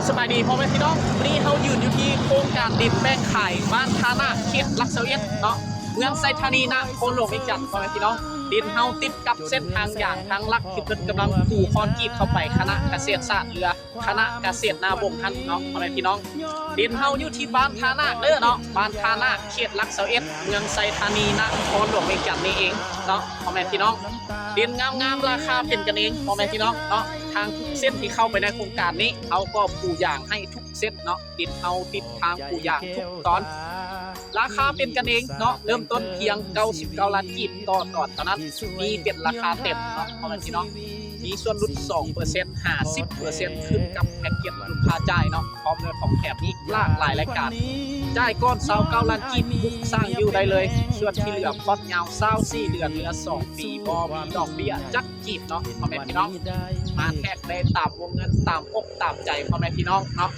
สบายดีพ่อแม่พี่น้องวันนี้เรายืนอยู่ที่โครงการดินแบ่งขายบ้านทานาเขตลักเซเอ็ดเนาะเมืองไซธานีนะโคนหลวงอีกจันทร์พ่อแม่พี่น้องดินเฮาติดกับเส้นทางอย่างทางลักที่เป็นกำลังปูคอนกรีตเข้าไปคณะเกษตรศาสตร์เรือคณะเกษตรนาบงทันเนาะพ่อแม่พี่น้องดินเฮาอยู่ที่บ้านทานาเด้อเนาะบ้านทานาเขตลักเซเอ็ดเมืองไซธานีนะโคนหลวงอีกจันทร์นี่เองเนาะพ่อแม่พี่น้องดินงามๆราคาเป็นกันเองพ่อแม่พี่น้องเนาะทางทุกเส้นที่เข้าไปในโครงการนี้เขาก็ปูอย่างให้ทุกเส้นเนาะดินเฮาติดทางปูอย่างทุกตอนราคาเป็นกันเองเนาะเริ่มต้นเพียง99 ล้านกีบต่อตอนเท่านั้นมีเป็นราคาเต็มเนาะพ่อแม่พี่น้องมีส่วนลด 2% 50% ขึ้นกับแพ็กเกจลูกค้าจ่ายเนาะพร้อมด้วยของแถมอีกหลากหลายรายการจ่ายก้อน29 ล้านกีบบุกสร้างอยู่ได้เลยส่วนที่เหลือพอดยาว24 เดือนเหลือ2 ปีบ่มีดอกเบี้ยจักกีบเนาะพ่อแม่พี่น้องมาแทกได้ตามวงเงินตามอกตามใจพ่อแม่พี่น้องเนาะ